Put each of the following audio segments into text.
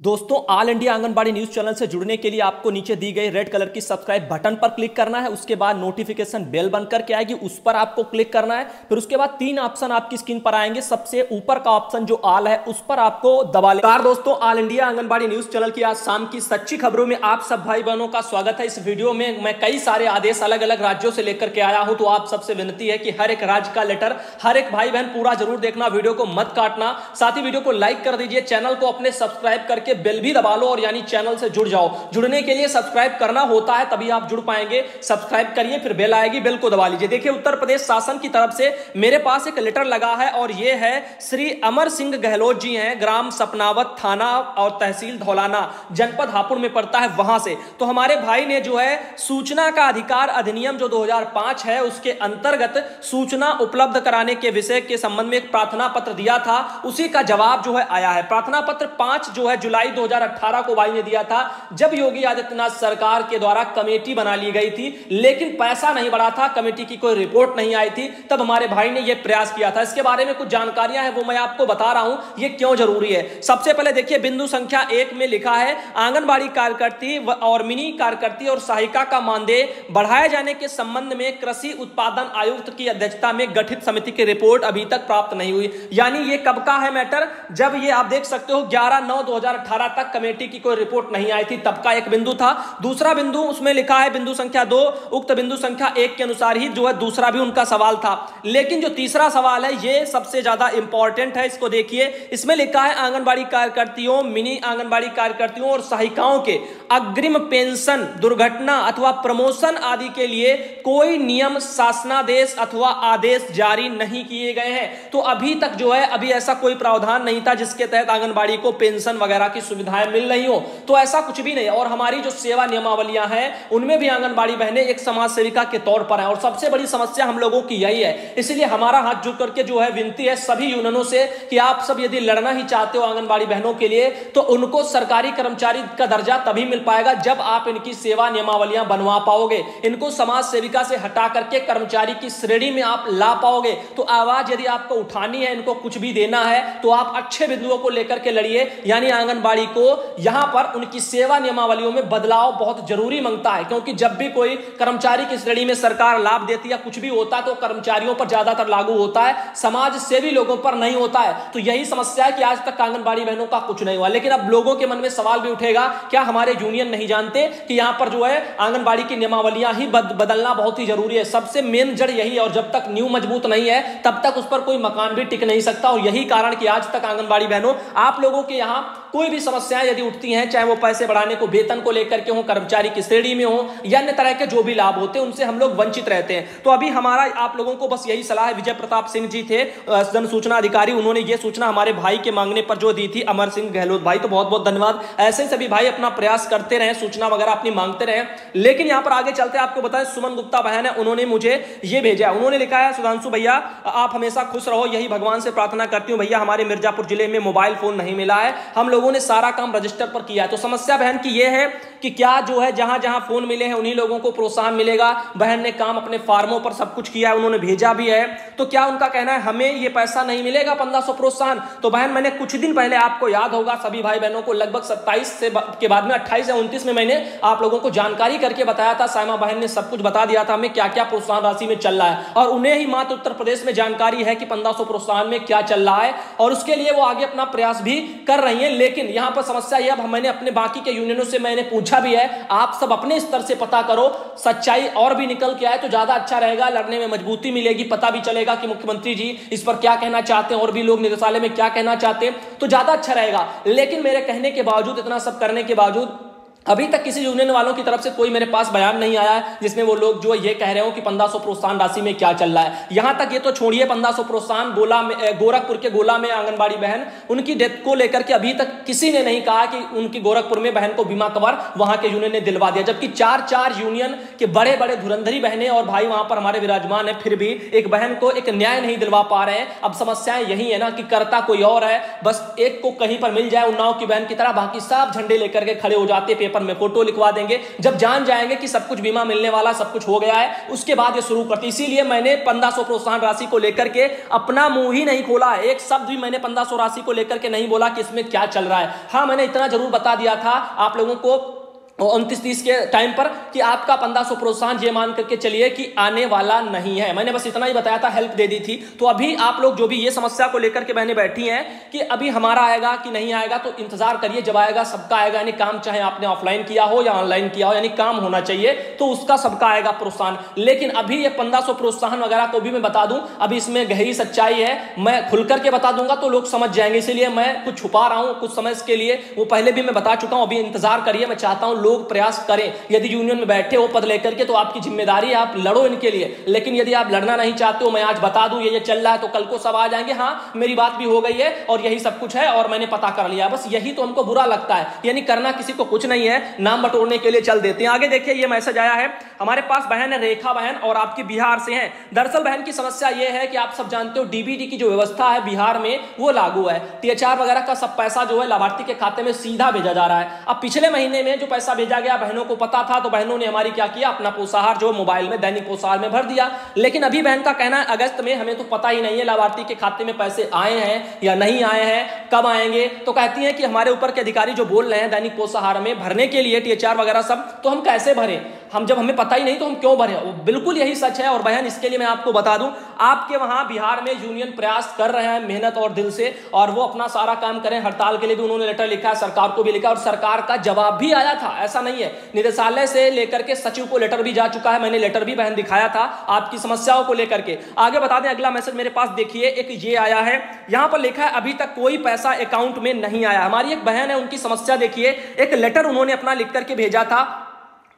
दोस्तों all India anganwadi news channel से जुड़ने के लिए आपको नीचे दी गई रेड कलर की सब्सक्राइब बटन पर क्लिक करना है। उसके बाद नोटिफिकेशन बेल बनकर के आएगी, उस पर आपको क्लिक करना है। फिर उसके बाद तीन ऑप्शन आपकी स्क्रीन पर आएंगे। सबसे ऊपर का ऑप्शन जो ऑल है उस पर आपको दबा लेना। दोस्तों all India anganwadi news channel की आज शाम की सच्ची खबरों में आप सब भाई बहनों का स्वागत है। इस वीडियो में मैं कई सारे आदेश अलग अलग राज्यों से लेकर के आया हूं, तो आप सबसे विनती है कि हर एक राज्य का लेटर हर एक भाई बहन पूरा जरूर देखना, वीडियो को मत काटना। साथ ही वीडियो को लाइक कर दीजिए, चैनल को अपने सब्सक्राइब करके बेल भी दबा लो और यानी चैनल से जुड़ जाओ। जुड़ने के लिए सब्सक्राइब करना होता है, तभी आप जुड़ पाएंगे। सब्सक्राइब करिए, फिर बेल आएगी, बेल को दबा लीजिए। देखिए उत्तर प्रदेश शासन की तरफ से मेरे पास एक लेटर लगा है और यह है श्री अमर सिंह गहलोत जी हैं, ग्राम सपनावत, थाना और तहसील धौलाना, जनपद हापुड़ में पड़ता है, वहां से। तो हमारे भाई ने जो है सूचना का अधिकार अधिनियम जो 2005 है उसके अंतर्गत सूचना उपलब्ध कराने के विषय के संबंध में एक प्रार्थना पत्र दिया था, उसी का जवाब जो है आया है। प्रार्थना पत्र 5 जो है जुलाई 2018 को भाई ने दिया था, जब योगी आदित्यनाथ सरकार के द्वारा कमेटी बना ली गई थी, लेकिन पैसा नहीं बढ़ा था, कमेटी की कोई रिपोर्ट नहीं आई थी। तब हमारे भाई ने यह प्रयास किया था। इसके बारे में कुछ जानकारियां हैं, वो मैं आपको बता रहा हूं, ये क्यों जरूरी है। सबसे पहले देखिए बिंदु संख्या 1 में लिखा है आंगनबाड़ी कार्यकर्ती और मिनी कार्यकर्ती और सहायिका का मानदेय बढ़ाए जाने के संबंध में कृषि उत्पादन आयुक्त की अध्यक्षता में गठित समिति की रिपोर्ट अभी तक प्राप्त नहीं हुई। यानी ये कब का है मैटर, जब ये आप देख सकते हो 11/9/2018 तक कमेटी की कोई रिपोर्ट नहीं आई थी, तब का एक बिंदु था। दूसरा बिंदु उसमें लिखा है बिंदु संख्या 2, उक्त बिंदु संख्या 1 के अनुसार ही जो है दूसरा भी उनका सवाल था। लेकिन जो तीसरा सवाल है ये सबसे ज्यादा इंपॉर्टेंट है, इसको देखिए। इसमें लिखा है आंगनबाड़ी कार्यकर्तियों, मिनी आंगनबाड़ी कार्यकर्तियों और सहायिकाओं के अग्रिम पेंशन, दुर्घटना अथवा प्रमोशन आदि के लिए कोई नियम, शासनादेश अथवा आदेश जारी नहीं किए गए हैं। तो अभी तक जो है अभी ऐसा कोई प्रावधान नहीं था जिसके तहत आंगनबाड़ी को पेंशन वगैरह की सुविधाएं मिल रही हो, तो ऐसा कुछ भी नहीं। और हमारी जो सेवा नियमावलियां हैं उनमें भी आंगनबाड़ी बहनें एक समाज सेविका के तौर पर हैं, और सबसे बड़ी समस्या हम लोगों की यही है। इसलिए हमारा हाथ जोड़ करके जो है विनती है सभी यूनियनों से कि आप सब यदि लड़ना ही चाहते हो आंगनबाड़ी बहनों के लिए, तो उनको सरकारी कर्मचारी का दर्जा तभी मिल पाएगा जब आप इनकी सेवा नियमावलियां बनवा पाओगे, इनको समाज सेविका से हटा करके कर्मचारी की श्रेणी में आप ला पाओगे। तो आवाज यदि आपको उठानी है, इनको कुछ भी देना है, तो आप अच्छे बिंदुओं को लेकर के लड़िए। यानी आंगनबाड़ी को यहां पर उनकी सेवा नियमावलियों में बदलाव बहुत जरूरी मांगता है, क्योंकि जब भी कोई कर्मचारी की श्रेणी में सरकार लाभ देती है, कुछ भी होता है तो कर्मचारियों पर ज्यादातर लागू होता है, समाज सेवी लोगों पर नहीं होता है। तो यही समस्या है कि आज तक आंगनबाड़ी बहनों का कुछ नहीं हुआ। लेकिन अब लोगों के मन में सवाल भी उठेगा, क्या हमारे यूनियन नहीं जानते कि यहां पर जो है आंगनबाड़ी की नियमावलियां ही बदलना बहुत ही जरूरी है। सबसे मेन जड़ यही है, और जब तक नींव मजबूत नहीं है तब तक उस पर कोई मकान भी टिक नहीं सकता। और यही कारण कि आज तक आंगनबाड़ी बहनों, आप लोगों के यहां कोई भी समस्याएं यदि उठती हैं, चाहे वो पैसे बढ़ाने को, वेतन को लेकर के हो, कर्मचारी की श्रेणी में हो, या अन्य तरह के जो भी लाभ होते हैं उनसे हम लोग वंचित रहते हैं। तो अभी हमारा आप लोगों को बस यही सलाह है। विजय प्रताप सिंह जी थे जन सूचना अधिकारी, उन्होंने ये सूचना हमारे भाई के मांगने पर जो दी थी, अमर सिंह गहलोत भाई, तो बहुत बहुत धन्यवाद। ऐसे सभी भाई अपना प्रयास करते रहे, सूचना वगैरह अपनी मांगते रहे। लेकिन यहां पर आगे चलते आपको बताएं, सुमन गुप्ता बहन है, उन्होंने मुझे ये भेजा, उन्होंने लिखा है सुधांशु भैया आप हमेशा खुश रहो, यही भगवान से प्रार्थना करती हूँ भैया। हमारे मिर्जापुर जिले में मोबाइल फोन नहीं मिला है, हम लोगों ने सारा काम रजिस्टर पर किया है। तो समस्या बहन की यह है कि क्या जो है जहां जहां फोन मिले हैं उन्हीं लोगों को प्रोत्साहन मिलेगा। बहन ने काम अपने फार्मों पर सब कुछ किया है, उन्होंने भेजा भी है। तो क्या उनका कहना है हमें ये पैसा नहीं मिलेगा 1500 प्रोत्साहन? तो बहन मैंने कुछ दिन पहले, आपको याद होगा सभी भाई बहनों को, लगभग 27 से के बाद में 28 या 29 में मैंने आप लोगों को जानकारी करके बताया था। साइमा बहन ने सब कुछ बता दिया था हमें क्या क्या प्रोत्साहन राशि में चल रहा है, और उन्हें ही मात्र उत्तर प्रदेश में जानकारी है कि 1500 प्रोत्साहन में क्या चल रहा है, और उसके लिए वो आगे अपना प्रयास भी कर रही है। लेकिन यहां पर समस्या यह, अब मैंने अपने बाकी के यूनियनों से मैंने पूछा भी है, आप सब अपने स्तर से पता करो, सच्चाई और भी निकल के आए तो ज्यादा अच्छा रहेगा, लड़ने में मजबूती मिलेगी, पता भी चलेगा कि मुख्यमंत्री जी इस पर क्या कहना चाहते हैं और भी लोग निदेशालय में क्या कहना चाहते हैं, तो ज्यादा अच्छा रहेगा। लेकिन मेरे कहने के बावजूद, इतना सब करने के बावजूद, अभी तक किसी यूनियन वालों की तरफ से कोई मेरे पास बयान नहीं आया है जिसमें वो लोग जो ये कह रहे हो कि 1500 प्रोत्साहन राशि में क्या चल रहा है। यहां तक ये तो छोड़िए, 1500 प्रोत्साहन गोला में, गोरखपुर के गोला में आंगनबाड़ी बहन, उनकी डेथ को लेकर के अभी तक किसी ने नहीं कहा कि उनकी गोरखपुर में बहन को बीमा कवर वहां के यूनियन ने दिलवा दिया, जबकि 4 यूनियन के बड़े बड़े धुरंधरी बहनें और भाई वहां पर हमारे विराजमान है, फिर भी एक बहन को एक न्याय नहीं दिलवा पा रहे हैं। अब समस्याएं यही है ना कि करता कोई और है, बस एक को कहीं पर मिल जाए उन्नाव की बहन की तरह, बाकी सब झंडे लेकर के खड़े हो जाते, पेपर पेपर में फोटो लिखवा देंगे। जब जान जाएंगे कि सब कुछ बीमा मिलने वाला, सब कुछ हो गया है, उसके बाद ये शुरू करते। इसीलिए मैंने 1500 प्रोत्साहन राशि को लेकर के अपना मुंह ही नहीं खोला, एक शब्द भी मैंने 1500 राशि को लेकर के नहीं बोला कि इसमें क्या चल रहा है। हाँ, मैंने इतना जरूर बता दिया था आप लोगों को 29-30 के टाइम पर कि आपका 1500 प्रोत्साहन ये मान करके चलिए कि आने वाला नहीं है। मैंने बस इतना ही बताया था, हेल्प दे दी थी। तो अभी आप लोग जो भी ये समस्या को लेकर के बहनें बैठी हैं कि अभी हमारा आएगा कि नहीं आएगा, तो इंतजार करिए, जब आएगा सबका आएगा। यानी काम चाहे आपने ऑफलाइन किया हो या ऑनलाइन किया हो, यानी काम होना चाहिए, तो उसका सबका आएगा प्रोत्साहन। लेकिन अभी ये 1500 प्रोत्साहन वगैरह को भी मैं बता दूं, अभी इसमें गहरी सच्चाई है, मैं खुल करके बता दूंगा तो लोग समझ जाएंगे, इसलिए मैं कुछ छुपा रहा हूं कुछ समय के लिए। वो पहले भी मैं बता चुका हूं, अभी इंतजार करिए। मैं चाहता हूं लोग प्रयास करें, यदि यूनियन में बैठे हो पद लेकर के तो आपकी जिम्मेदारी है, आप लड़ो इनके लिए। लेकिन यदि आप लड़ना नहीं चाहते हो, मैं आज बता दूं ये चल रहा है, तो कल को सब आ जाएंगे, हाँ मेरी बात भी हो गई है और यही सब कुछ है और मैंने पता कर लिया। बस यही तो हमको बुरा लगता है, यानी करना किसी को कुछ नहीं है, नाम बटोरने के लिए चल देते हैं। आगे देखिए, ये मैसेज आया है हमारे पास, बहन है रेखा बहन और आपकी बिहार से हैं। दरअसल बहन की समस्या यह है कि आप सब जानते हो डीबीटी की जो व्यवस्था है बिहार में वो लागू है। THR वगैरह का सब पैसा जो है लाभार्थी के खाते में सीधा भेजा जा रहा है। अब पिछले महीने में जो पैसा भेजा गया बहनों को पता था, तो बहनों ने हमारी क्या किया, अपना पोषाहार जो मोबाइल में दैनिक पोषाहार में भर दिया। लेकिन अभी बहन का कहना है अगस्त में, हमें तो पता ही नहीं है लाभार्थी के खाते में पैसे आए हैं या नहीं आए हैं, कब आएंगे। तो कहती हैं कि हमारे ऊपर के अधिकारी जो बोल रहे हैं दैनिक पोषाहार में भरने के लिए THR वगैरह सब, तो हम कैसे भरें, हम जब हमें पता ही नहीं तो हम क्यों भरें। वो बिल्कुल यही सच है। और बहन इसके लिए मैं आपको बता दूं, आपके वहां बिहार में यूनियन प्रयास कर रहे हैं मेहनत और दिल से, और वो अपना सारा काम करें। हड़ताल के लिए भी उन्होंने लेटर लिखा है, सरकार को भी लिखा, और सरकार का जवाब भी आया था, ऐसा नहीं है। निदेशालय से लेकर के सचिव को लेटर भी जा चुका है, मैंने लेटर भी बहन दिखाया था आपकी समस्याओं को लेकर के। आगे बता दें, अगला मैसेज मेरे पास देखिए, एक ये आया है, यहां पर लिखा है अभी तक कोई पैसा अकाउंट में नहीं आया। हमारी एक बहन है, उनकी समस्या देखिए, एक लेटर उन्होंने अपना लिख करके भेजा था।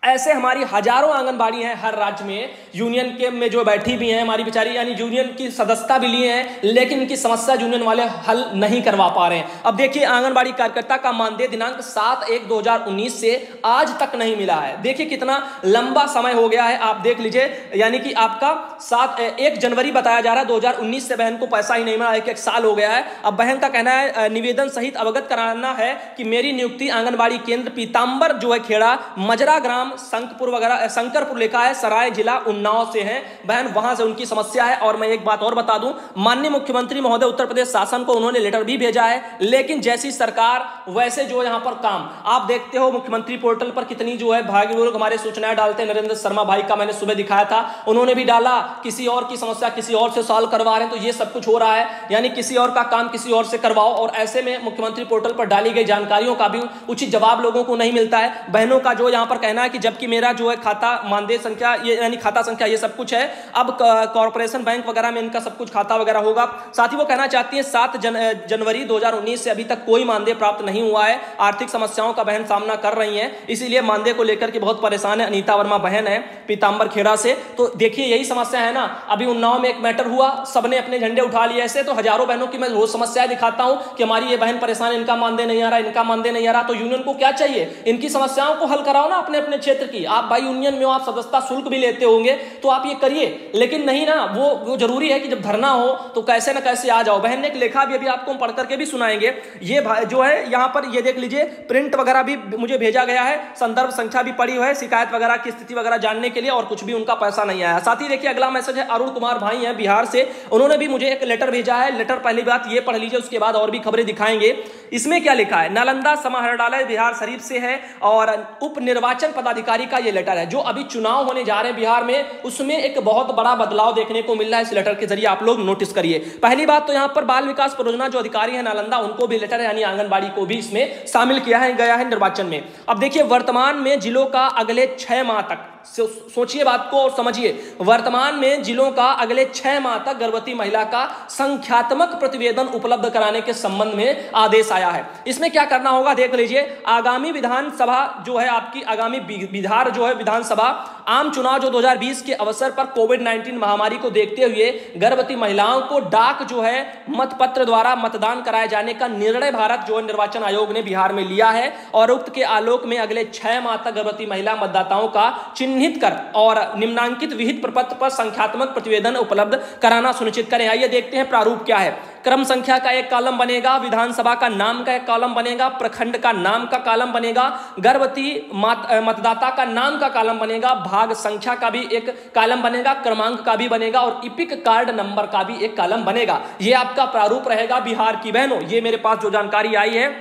ऐसे हमारी हजारों आंगनबाड़ी हैं हर राज्य में, यूनियन के में जो बैठी भी हैं हमारी बेचारी, यानी यूनियन की सदस्यता भी लिए हैं, लेकिन इनकी समस्या यूनियन वाले हल नहीं करवा पा रहे हैं। अब देखिए, आंगनबाड़ी कार्यकर्ता का मानदेय दिनांक 7/1/2019 से आज तक नहीं मिला है। देखिए कितना लंबा समय हो गया है, आप देख लीजिए, यानी कि आपका 1 जनवरी बताया जा रहा है 2019 से बहन को पैसा ही नहीं मिला, एक साल हो गया है। अब बहन का कहना है निवेदन सहित अवगत कराना है कि मेरी नियुक्ति आंगनबाड़ी केंद्र पीताम्बर जो है खेड़ा मजरा ग्राम शंकरपुर वगैरह, शंकरपुर लिखा है, सराय जिला उन्नाव से हैं बहन, वहां से उनकी समस्या है। और मैं एक बात और बता दूं, माननीय मुख्यमंत्री महोदय उत्तर प्रदेश शासन को उन्होंने लेटर भी भेजा है, लेकिन जैसी सरकार वैसे जो यहां पर काम। आप देखते हो मुख्यमंत्री पोर्टल पर कितनी जो है भाग्य लोग हमारे सूचनाएं डालते हैं। नरेंद्र शर्मा भाई का मैंने सुबह दिखाया था, उन्होंने भी डाला, किसी और की समस्या किसी और से सॉल्व करवा रहे हैं। तो ये सब कुछ हो रहा है, यानी किसी और का काम किसी और से करवाओ, और ऐसे में मुख्यमंत्री पोर्टल पर डाली गई जानकारियों का भी उचित जवाब लोगों को नहीं मिलता है। बहनों का जो यहां पर कहना है कि जबकि मेरा जो है खाता मानदेय संख्या ये यानी खाता संख्या ये सब कुछ है, अब कॉर्पोरेशन बैंक वगैरह में इनका सब कुछ खाता वगैरह होगा। साथ ही वो कहना चाहती है 7 जनवरी 2019 से अभी तक कोई मानदेय प्राप्त नहीं हुआ है। आर्थिक समस्याओं का बहन सामना कर रही हैं, इसीलिए मानदेय को लेकर के बहुत परेशान है। अनीता वर्मा बहन है पीताम्बर खेड़ा से। तो देखिए यही समस्या है ना, अभी उन्नाव में एक मैटर हुआ, सबने अपने झंडे उठा लिए ऐसे, तो हजारों बहनों की मैं रोज समस्याएं दिखाता हूं कि हमारी ये बहन परेशान है, इनका मानदेय नहीं आ रहा, इनका मानदेय नहीं आ रहा। तो यूनियन को क्या चाहिए, इनकी समस्याओं को हल कराओ ना अपने अपने क्षेत्र की। आप भाई यूनियन में हो, आप सदस्यता शुल्क भी लेते होंगे, तो आप ये करिए, लेकिन नहीं ना, वो जरूरी है कि जब धरना हो तो कैसे ना कैसे आ जाओ। बहन ने एक लिखा भी, अभी आपको हम पढ़ करके भी सुनाएंगे। ये जो है यहाँ पर ये देख लीजिए, प्रिंट वगैरह भी मुझे भेजा गया है, संदर्भ संख्या भी पड़ी हुई है, शिकायत वगैरह की स्थिति वगैरह जानने के लिए, और कुछ भी उनका पैसा नहीं आया। साथ ही देखिए अगला मैसेज है, अरुण कुमार भाई हैं बिहार से, उन्होंने भी मुझे एक लेटर भेजा है। लेटर पहली बात ये पढ़ लीजिए, उसके बाद और भी खबरें दिखाएंगे। इसमें क्या लिखा है, नालंदा समाहरणालय बिहार शरीफ से है, और उप निर्वाचन पदाधिकारी का ये लेटर है। जो अभी चुनाव होने जा रहे हैं बिहार में, उसमें एक बहुत बड़ा बदलाव देखने को मिल रहा है इस लेटर के जरिए, आप लोग नोटिस करिए। पहली बात तो यहां पर बाल विकास परियोजना जो अधिकारी है नालंदा, उनको भी लेटर है, यानी आंगनबाड़ी को भी इसमें शामिल किया है गया है निर्वाचन में। अब देखिए, वर्तमान में जिलों का अगले 6 माह तक, सोचिए बात को और समझिए, वर्तमान में जिलों का अगले 6 माह तक गर्भवती महिला का संख्यात्मक प्रतिवेदन उपलब्ध कराने के संबंध में आदेश आया है। इसमें क्या करना होगा देख लीजिए, आगामी विधानसभा जो है आपकी, आगामी बिहार जो है विधानसभा आम चुनाव जो 2020 के अवसर पर कोविड-19 महामारी को देखते हुए गर्भवती महिलाओं को डाक जो है मतपत्र द्वारा मतदान कराए जाने का निर्णय भारत जो निर्वाचन आयोग ने बिहार में लिया है, और उक्त के आलोक में अगले 6 माह तक गर्भवती महिला मतदाताओं का चिन्हित कर और निम्नांकित विहित प्रपत्र पर संख्यात्मक प्रतिवेदन उपलब्ध कराना सुनिश्चित करें। आइए देखते हैं प्रारूप क्या है। क्रम संख्या का एक कॉलम बनेगा, विधानसभा का नाम का एक कॉलम बनेगा, प्रखंड का नाम का कॉलम बनेगा, गर्भवती मतदाता का नाम का कॉलम बनेगा, भाग संख्या का भी एक कॉलम बनेगा, क्रमांक का भी बनेगा और इपिक कार्ड नंबर का भी एक कॉलम बनेगा। ये आपका प्रारूप रहेगा बिहार की बहनों। ये मेरे पास जो जानकारी आई है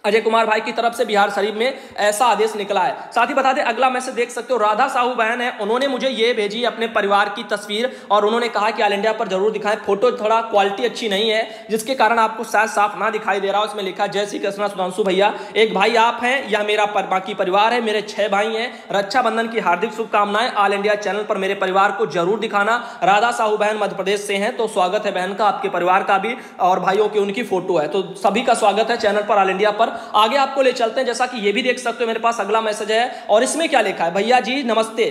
अजय कुमार भाई की तरफ से बिहार शरीफ में ऐसा आदेश निकला है। साथ ही बता दें अगला मैसेज देख सकते हो, राधा साहू बहन है, उन्होंने मुझे ये भेजी अपने परिवार की तस्वीर और उन्होंने कहा कि ऑल इंडिया पर जरूर दिखाएं। फोटो थोड़ा क्वालिटी अच्छी नहीं है जिसके कारण आपको शायद साफ ना दिखाई दे रहा हो। इसमें लिखा जय श्री कृष्णा सुधांशु भैया, एक भाई आप हैं या मेरा बाकी परिवार है, मेरे 6 भाई हैं, रक्षाबंधन की हार्दिक शुभकामनाएं। ऑल इंडिया चैनल पर मेरे परिवार को जरूर दिखाना। राधा साहू बहन मध्य प्रदेश से हैं, तो स्वागत है बहन का, आपके परिवार का भी और भाइयों की उनकी फोटो है, तो सभी का स्वागत है चैनल पर ऑल इंडिया पर। आगे आपको ले चलते हैं, जैसा कि ये भी देख सकते हो मेरे पास अगला मैसेज है और इसमें क्या लिखा है, भैया जी नमस्ते,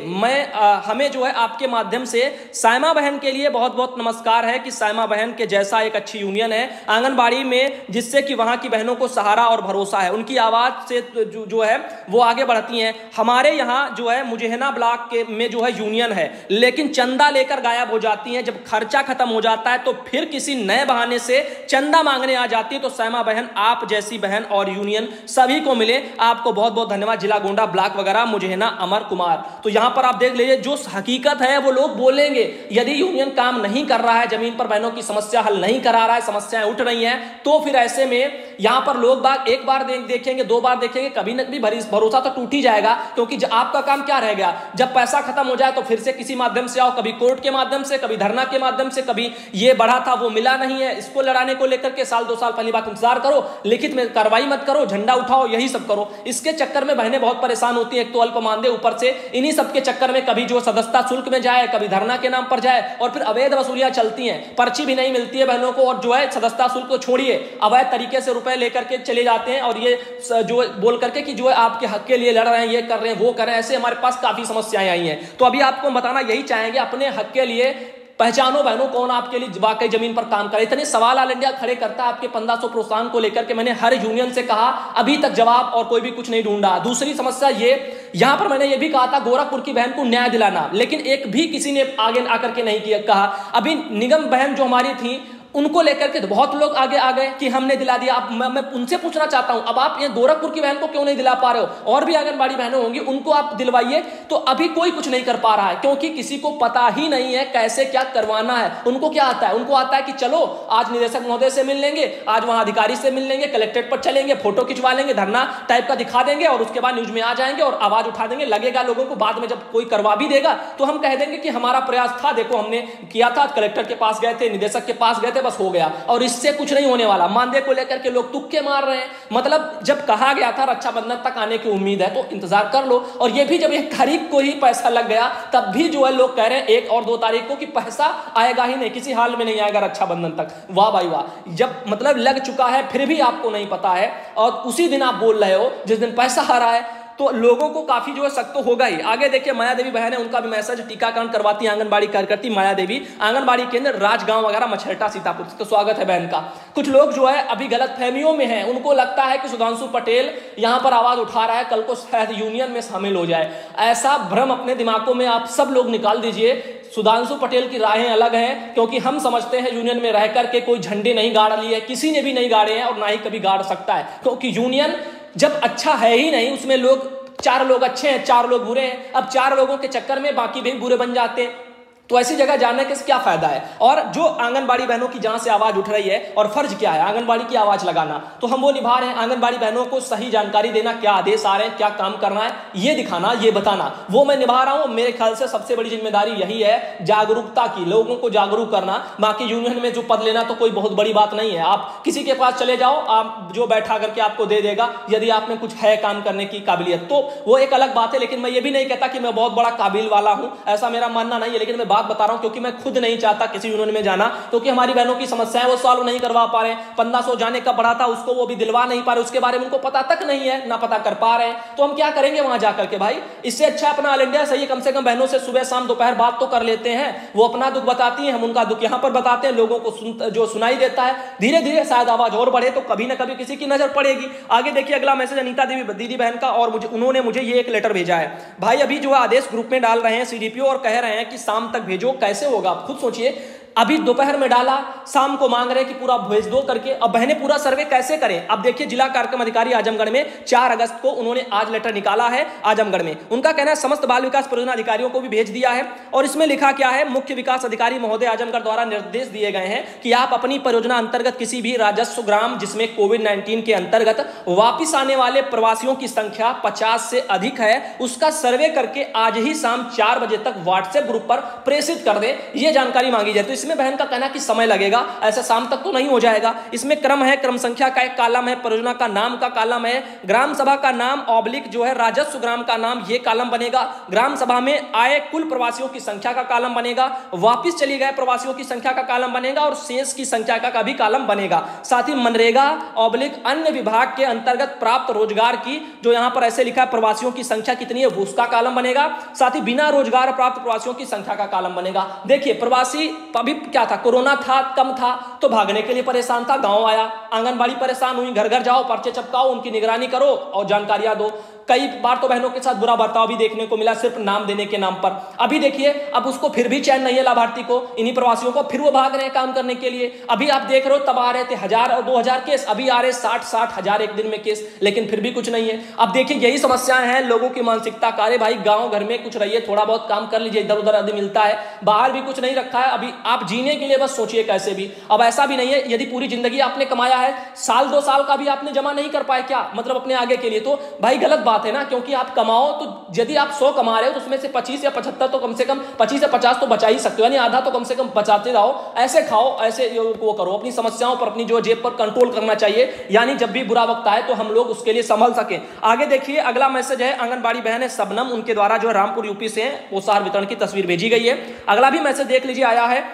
हमें जो है आपके माध्यम से सायमा बहन के लिए बहुत बहुत नमस्कार है कि सायमा बहन के जैसा एक अच्छी यूनियन है आंगनबाड़ी में, जिससे कि वहां की बहनों को सहारा और भरोसा है। उनकी आवाज से जो है वो आगे बढ़ती हैं। हमारे यहाँ जो है मुजहना ब्लॉक के में जो है यूनियन है, लेकिन चंदा लेकर गायब हो जाती हैं। जब खर्चा खत्म हो जाता है तो फिर किसी नए बहाने से चंदा मांगने आ जाती है। तो सायमा बहन आप जैसी बहन और यूनियन सभी को मिले, आपको बहुत बहुत धन्यवाद। जिला गोंडा ब्लॉक वगैरह मुजहना अमर कुमार। तो यहां पर आप देख लीजिए जो हकीकत है वो लोग बोलेंगे। यदि यूनियन काम नहीं कर रहा है, जमीन पर बहनों की समस्या हल नहीं करा रहा है, समस्याएं उठ रही हैं, तो फिर ऐसे में यहां पर लोग बाग एक बार देखेंगे, 2 बार देखेंगे, कभी न कभी भरोसा तो टूट ही जाएगा। क्योंकि आपका काम क्या रह गया, जब पैसा खत्म हो जाए तो फिर से किसी माध्यम से आओ, कभी कोर्ट के माध्यम से, कभी धरना के माध्यम से, कभी ये बढ़ा था वो मिला नहीं है, इसको लड़ाने को लेकर के साल 2 साल पहली बात इंतजार करो, लिखित में कार्रवाई मत करो, झंडा उठाओ, यही सब करो। इसके चक्कर में बहनें बहुत परेशान होती हैं। एक तो अल्प मानदेय, ऊपर से इन्हीं सब के चक्कर में कभी जो सदस्यता शुल्क में जाए, कभी धरना के नाम पर जाए और फिर अवैध वसूलियां चलती हैं, पर्ची भी नहीं मिलती है बहनों को और जो है सदस्यता शुल्क को छोड़िए अवैध तरीके से रुपए लेकर के चले जाते हैं और ये जो बोल करके कि जो है आपके हक के लिए लड़ रहे हैं, ये कर रहे हैं, वो कर रहे हैं। ऐसे हमारे पास काफी समस्याएं आई हैं। तो अभी आपको बताना यही चाहेंगे, अपने हक के लिए पहचानो बहनों कौन आपके लिए वाकई जमीन पर काम करे। इतने सवाल ऑल इंडिया खड़े करता है आपके 1500 प्रोत्साहन को लेकर के। मैंने हर यूनियन से कहा, अभी तक जवाब और कोई भी कुछ नहीं ढूंढा। दूसरी समस्या ये, यहां पर मैंने ये भी कहा था गोरखपुर की बहन को न्याय दिलाना, लेकिन एक भी किसी ने आगे आकर के नहीं किया कहा। अभी निगम बहन जो हमारी थी उनको लेकर के बहुत लोग आगे आ गए कि हमने दिला दिया। अब मैं उनसे पूछना चाहता हूं, अब आप ये गोरखपुर की बहन को क्यों नहीं दिला पा रहे हो? और भी आंगनबाड़ी बहनें होंगी, उनको आप दिलवाइए। तो अभी कोई कुछ नहीं कर पा रहा है क्योंकि किसी को पता ही नहीं है कैसे क्या करवाना है। उनको क्या आता है? उनको आता है कि चलो आज निदेशक महोदय से मिल लेंगे, आज वहां अधिकारी से मिल लेंगे, कलेक्ट्रेट पर चलेंगे, फोटो खिंचवा लेंगे, धरना टाइप का दिखा देंगे और उसके बाद न्यूज में आ जाएंगे और आवाज उठा देंगे। लगेगा लोगों को, बाद में जब कोई करवा भी देगा तो हम कह देंगे कि हमारा प्रयास था, देखो हमने किया था, कलेक्टर के पास गए थे, निदेशक के पास गए थे, बस हो गया। और इससे कुछ नहीं होने वाला। मानदेय को लेकर के लोग तुक्के मार रहे हैं। मतलब जब कहा गया था रक्षाबंधन तक आने की उम्मीद है तो इंतजार कर लो, और ये भी जब 1 तारीख को ही पैसा लग गया तब भी जो है लोग कह रहे हैं 1 और 2 तारीख को कि पैसा आएगा ही नहीं, किसी हाल में नहीं आएगा रक्षाबंधन तक। वाह भाई वाह, जब मतलब लग चुका है फिर भी आपको नहीं पता है और उसी दिन आप बोल रहे हो जिस दिन पैसा आ रहा है, तो लोगों को काफी जो है सख्त तो होगा ही। आगे देखिए माया देवी बहन है, उनका भी मैसेज, टीकाकरण करवाती है आंगनबाड़ी कार्यकर्ती माया देवी, आंगनबाड़ी केंद्र राजगांव वगैरह मछरटा सीतापुर। तो स्वागत है बहन का। कुछ लोग जो है अभी गलत फहमियों में हैं, उनको लगता है कि सुधांशु पटेल यहां पर आवाज उठा रहा है, कल को शायद यूनियन में शामिल हो जाए। ऐसा भ्रम अपने दिमागों में आप सब लोग निकाल दीजिए। सुधांशु पटेल की राहें अलग हैं, क्योंकि हम समझते हैं यूनियन में रह करके कोई झंडे नहीं गाड़ लिए, किसी ने भी नहीं गाड़े हैं और ना ही कभी गाड़ सकता है, क्योंकि यूनियन जब अच्छा है ही नहीं, उसमें लोग 4 लोग अच्छे हैं, 4 लोग बुरे हैं। अब 4 लोगों के चक्कर में बाकी भी बुरे बन जाते हैं, तो ऐसी जगह जाने के क्या फायदा है। और जो आंगनबाड़ी बहनों की जहां से आवाज उठ रही है, और फर्ज क्या है आंगनबाड़ी की आवाज लगाना, तो हम वो निभा रहे हैं। आंगनबाड़ी बहनों को सही जानकारी देना, क्या आदेश आ रहे हैं, क्या काम करना है, ये दिखाना, ये बताना, वो मैं निभा रहा हूं। मेरे ख्याल से सबसे बड़ी जिम्मेदारी यही है, जागरूकता की, लोगों को जागरूक करना। बाकी यूनियन में जो पद लेना तो कोई बहुत बड़ी बात नहीं है। आप किसी के पास चले जाओ, आप जो बैठा करके आपको दे देगा, यदि आप में कुछ है काम करने की काबिलियत तो वो एक अलग बात है। लेकिन मैं ये भी नहीं कहता कि मैं बहुत बड़ा काबिल वाला हूं, ऐसा मेरा मानना नहीं है। लेकिन मैं बात बता रहा हूं क्योंकि मैं खुद नहीं चाहता किसी यूनियन में जाना, क्योंकि हमारी बहनों की समस्याएं वो सॉल्व नहीं करवा पा रहे हैं। 1500 जाने का बढ़ा था, उसको वो भी दिलवा नहीं पा रहे, उसके बारे में उनको पता तक नहीं है, ना पता कर पा रहे हैं। तो हम क्या करेंगे वहां जाकर के? भाई इससे अच्छा अपना ऑल इंडिया सही है, कम से कम बहनों से सुबह शाम दोपहर बात तो कर लेते हैं। वो अपना दुख बताती हैं, हम उनका दुख यहां पर बताते हैं, लोगों को जो सुनाई देता है। धीरे धीरे शायद आवाज और बढ़े तो कभी ना कभी किसी की नजर पड़ेगी। आगे देखिए अगला मैसेज अनीता देवी दीदी बहन का, और उन्होंने मुझे ये एक लेटर भेजा है। भाई अभी जो आदेश ग्रुप में डाल रहे हैं सीडीपीओ और कह रहे हैं कि शाम तक भेजो, कैसे होगा आप खुद सोचिए। अभी दोपहर में डाला, शाम को मांग रहे कि पूरा भेज दो करके। अब बहनें पूरा सर्वे कैसे करें? अब देखिए, जिला कार्यक्रम अधिकारी आजमगढ़ में 4 अगस्त को उन्होंने आज लेटर निकाला है आजमगढ़ में। उनका कहना है समस्त बाल विकास परियोजना अधिकारियों को भी भेज दिया है, और इसमें लिखा क्या है, मुख्य विकास अधिकारी महोदय आजमगढ़ द्वारा निर्देश दिए गए हैं कि आप अपनी परियोजना अंतर्गत किसी भी राजस्व ग्राम जिसमें कोविड-19 के अंतर्गत वापिस आने वाले प्रवासियों की संख्या 50 से अधिक है, उसका सर्वे करके आज ही शाम 4 बजे तक व्हाट्सएप ग्रुप पर प्रेषित कर दे, यह जानकारी मांगी जाए। तो इसमें बहन का कहना कि समय लगेगा, ऐसा शाम तक तो नहीं हो जाएगा। इसमें क्रम है, क्रम संख्या का एक कॉलम है, परियोजना का नाम का कॉलम है, ग्राम सभा का नाम ऑब्लिक जो है राजस्व ग्राम का नाम, यह कॉलम बनेगा। ग्राम सभा में आए कुल प्रवासियों की संख्या का कॉलम बनेगा, वापिस चली गए प्रवासियों की संख्या का कॉलम बनेगा, और शेष की संख्या का भी कॉलम बनेगा। साथ ही मनरेगा ऑब्लिक अन्य विभाग के अंतर्गत प्राप्त रोजगार की, जो यहां पर ऐसे लिखा है प्रवासियों की संख्या कितनी है, उसका कॉलम बनेगा। साथ ही बिना रोजगार प्राप्त प्रवासियों की संख्या का कॉलम बनेगा। देखिए, प्रवासी अभी क्या था, कोरोना था, कम था तो भागने के लिए परेशान था, गांव आया, आंगनबाड़ी परेशान हुई, घर घर जाओ, पर्चे चिपकाओ, उनकी निगरानी करो और जानकारियां दो। कई बार तो बहनों के साथ बुरा बर्ताव भी देखने को मिला सिर्फ नाम देने के नाम पर। अभी देखिए, अब उसको फिर भी चैन नहीं है लाभार्थी को, इन्हीं प्रवासियों को, फिर वो भाग रहे हैं काम करने के लिए। अभी आप देख रहे हो, तब आ रहे थे 1000 और 2000 केस, अभी आ रहे 60,000 एक दिन में केस, लेकिन फिर भी कुछ नहीं है। अब देखिए, यही समस्याएं हैं, लोगों की मानसिकता का, अरे भाई गांव घर में कुछ रहिए, थोड़ा बहुत काम कर लीजिए, इधर उधर आदि मिलता है, बाहर भी कुछ नहीं रखा है। अभी आप जीने के लिए बस सोचिए कैसे भी। अब ऐसा भी नहीं है, यदि पूरी जिंदगी आपने कमाया है, साल 2 साल का भी आपने जमा नहीं कर पाए क्या, मतलब अपने आगे के लिए, तो भाई गलत बात है ना। क्योंकि आप कमाओ तो यदि आप 100 कमा रहे हो तो उसमें से 25 या 75 तो कम से कम 25 या 50 तो बचा ही सकते हो, यानी आधा तो कम से कम बचाते रहो। ऐसे खाओ, ऐसे वो करो, अपनी समस्याओं पर, अपनी जो जेब पर कंट्रोल करना चाहिए, यानी जब भी बुरा वक्त आए तो हम लोग उसके लिए संभल सकें। आगे देखिए, अगला मैसेज है आंगनबाड़ी बहन है शबनम, उनके द्वारा जो रामपुर यूपी से पोषाहार वितरण की तस्वीर भेजी गई है। अगला भी मैसेज देख लीजिए, आया है,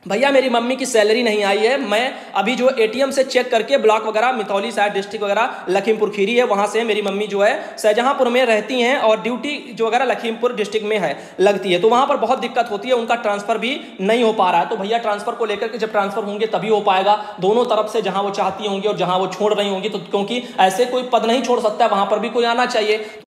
भैया मेरी मम्मी की सैलरी नहीं आई है, मैं अभी जो एटीएम से चेक करके ब्लॉक वगैरह, मितौली साइड डिस्ट्रिक्ट वगैरह लखीमपुर खीरी है, वहां से मेरी मम्मी जो है शाहजहांपुर में रहती हैं और ड्यूटी जो वगैरह लखीमपुर डिस्ट्रिक्ट में है लगती है, तो वहां पर बहुत दिक्कत होती है, उनका ट्रांसफर भी नहीं हो पा रहा है। तो भैया ट्रांसफर को लेकर के जब ट्रांसफर होंगे तभी हो पाएगा, दोनों तरफ से जहां वो चाहती होंगी और जहां वो छोड़ रही होंगी, तो क्योंकि ऐसे कोई पद नहीं छोड़ सकता, वहां पर भी कोई आना चाहिए।